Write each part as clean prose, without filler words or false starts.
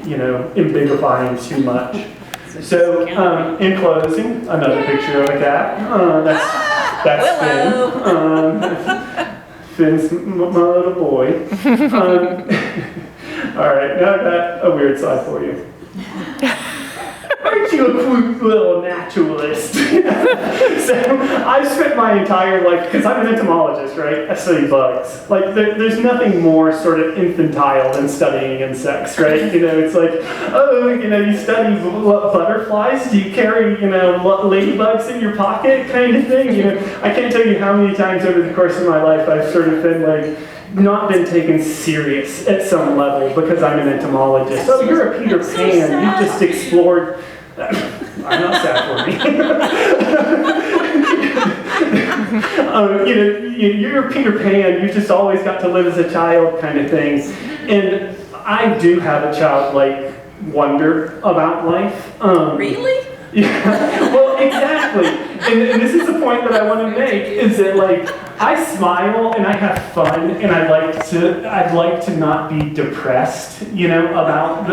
ambiguifying too much. So, in closing, another picture of a cat. That's Finn. Finn's my little boy. All right, now I got a weird side for you. Aren't you a cute little naturalist? So I've spent my entire life, because I'm an entomologist, right? I study bugs. Like, there's nothing more sort of infantile than studying insects, right? It's like, you study butterflies? Do you carry, ladybugs in your pocket kind of thing? I can't tell you how many times over the course of my life I've sort of been like, not been taken serious at some level because I'm an entomologist. Oh, you're a Peter Pan. You just explored. I'm not sad for me. You're a Peter Pan. You just always got to live as a child kind of thing. And I do have a childlike wonder about life. Really? Yeah. Well, exactly. And this is the point that I want to make, is that I smile and I have fun, and I'd like to not be depressed, about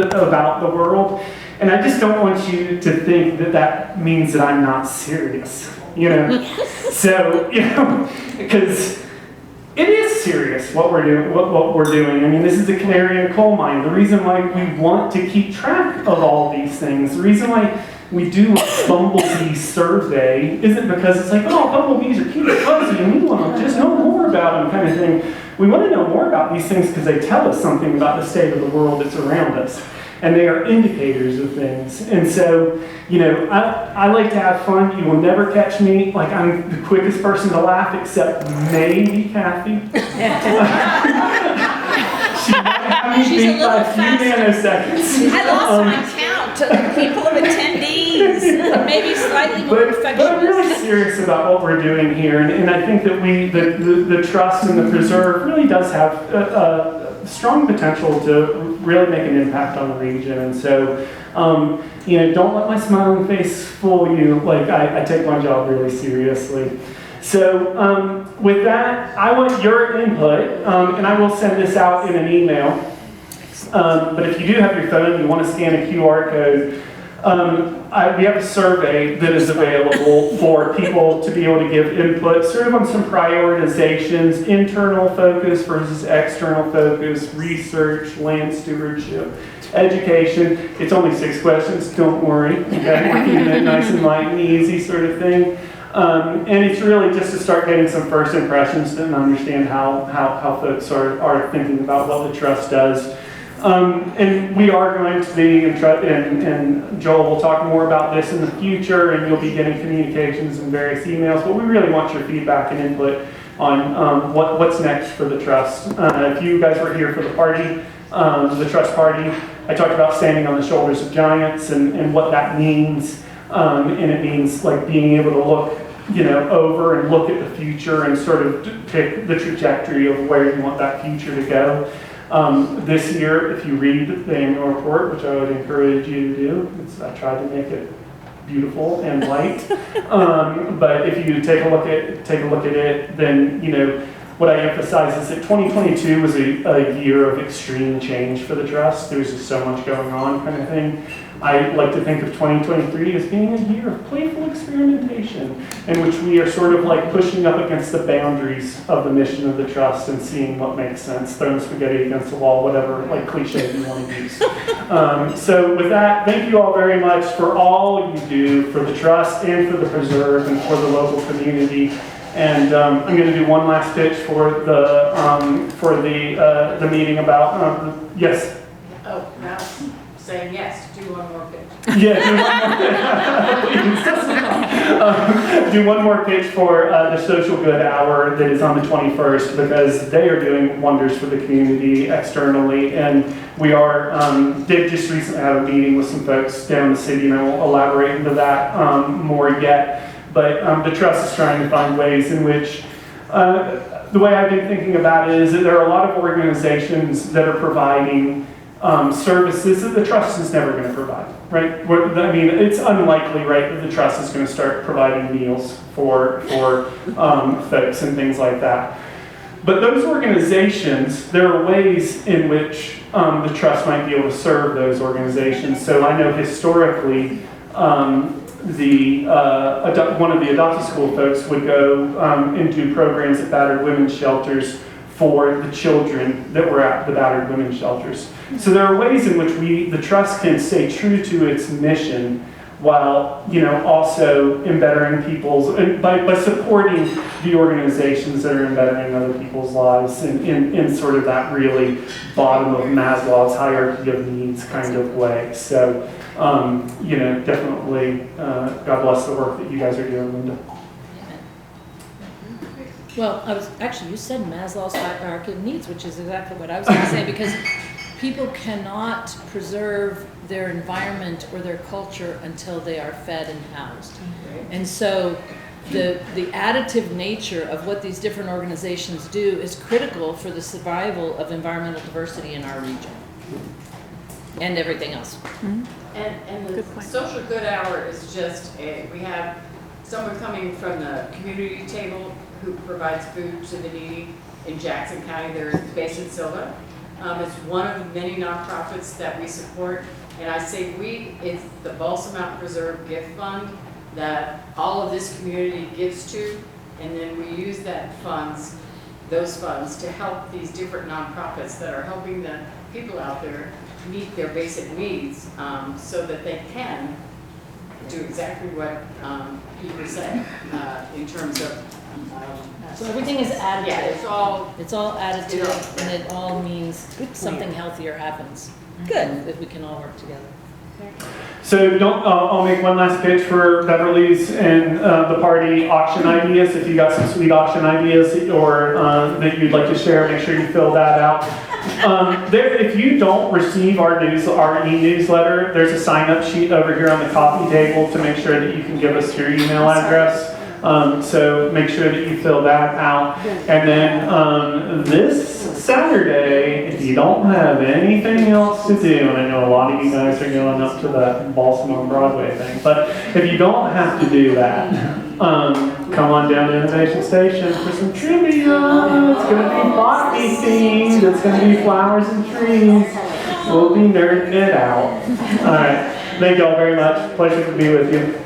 the world. And I just don't want you to think that means that I'm not serious, So, because it is serious what we're doing. What we're doing. I mean, this is a canary in a coal mine. The reason why we want to keep track of all these things, the reason why we do a bumblebee survey isn't because it's like, oh, bumblebees are cute and fuzzy and we want to just know more about them kind of thing. We want to know more about these things because they tell us something about the state of the world that's around us. And they are indicators of things. And so, I like to have fun. You will never catch me like I'm the quickest person to laugh, except maybe Kathy. She might have me beat by a few nanoseconds. I lost my count to the people of attendees. Maybe slightly more perfectionist. But I'm really serious about what we're doing here, and I think that the Trust and the Preserve really does have a strong potential to really make an impact on the region. And so, don't let my smiling face fool you. Like, I take my job really seriously. So with that, I want your input, and I will send this out in an email. But if you do have your phone, you want to scan a QR code, we have a survey that is available for people to be able to give input, sort of on some prioritizations, internal focus versus external focus, research, land stewardship, education. It's only 6 questions, don't worry. Okay? We're keeping it nice and light and easy sort of thing. And it's really just to start getting some first impressions and understand how folks are thinking about what the Trust does. And we are going to be, and Joel will talk more about this in the future, and you'll be getting communications and various emails, but we really want your feedback and input on what's next for the Trust. If you guys were here for the party, the Trust party, I talked about standing on the shoulders of giants and what that means. And it means like being able to look, over and look at the future and sort of pick the trajectory of where you want that future to go. This year, if you read the annual report, which I would encourage you to do, I tried to make it beautiful and light. But if you take a look at it, then what I emphasize is that 2022 was a year of extreme change for the Trust. There was just so much going on, kind of thing. I like to think of 2023 as being a year of playful experimentation, in which we are sort of like pushing up against the boundaries of the mission of the Trust and seeing what makes sense, throwing spaghetti against the wall, whatever like cliche you want to use. So with that, thank you all very much for all you do for the Trust and for the Preserve and for the local community. And I'm going to do one last pitch for the meeting about yes. Oh, now saying yes. Do one more pitch. Yeah, do one more pitch for the Social Good Hour that is on the 21st, because they are doing wonders for the community externally, and we are did just recently have a meeting with some folks down the city, and I won't elaborate into that more yet. But the Trust is trying to find ways in which, the way I've been thinking about it is that there are a lot of organizations that are providing services that the Trust is never going to provide, right? I mean, it's unlikely, right, that the Trust is going to start providing meals for folks and things like that. But those organizations, there are ways in which the trust might be able to serve those organizations. So I know historically, one of the adopted school folks would go and do programs at battered women's shelters for the children that were at the battered women's shelters. So there are ways in which the trust can stay true to its mission while, also embedding by supporting the organizations that are embedding other people's lives in sort of that really bottom of Maslow's hierarchy of needs kind of way. So, definitely, God bless the work that you guys are doing, Linda. Well, you said Maslow's hierarchy of needs, which is exactly what I was going to say, because people cannot preserve their environment or their culture until they are fed and housed. And so the additive nature of what these different organizations do is critical for the survival of environmental diversity in our region and everything else. And the social good hour is just we have someone coming from the community table who provides food to the needy in Jackson County. They're based in Silva. It's one of the many nonprofits that we support. And I say it's the Balsam Mountain Preserve Gift Fund that all of this community gives to. And then we use those funds to help these different nonprofits that are helping the people out there meet their basic needs so that they can do exactly what Peter said in terms of So everything is additive. yeah, it's all additive, and it all means something healthier happens. Good, if we can all work together. So I'll make one last pitch for Beverly's and the party auction ideas. If you got some sweet auction ideas or that you'd like to share, make sure you fill that out. If you don't receive our e-newsletter, there's a sign-up sheet over here on the coffee table to make sure that you can give us your email address. So make sure that you fill that out. And then this Saturday, if you don't have anything else to do, and I know a lot of you guys are going up to that Balsam on Broadway thing, but if you don't have to do that, come on down to Innovation Station for some trivia. It's going to be botany themed. It's going to be flowers and trees. We'll be nerding it out. All right. Thank you all very much. Pleasure to be with you.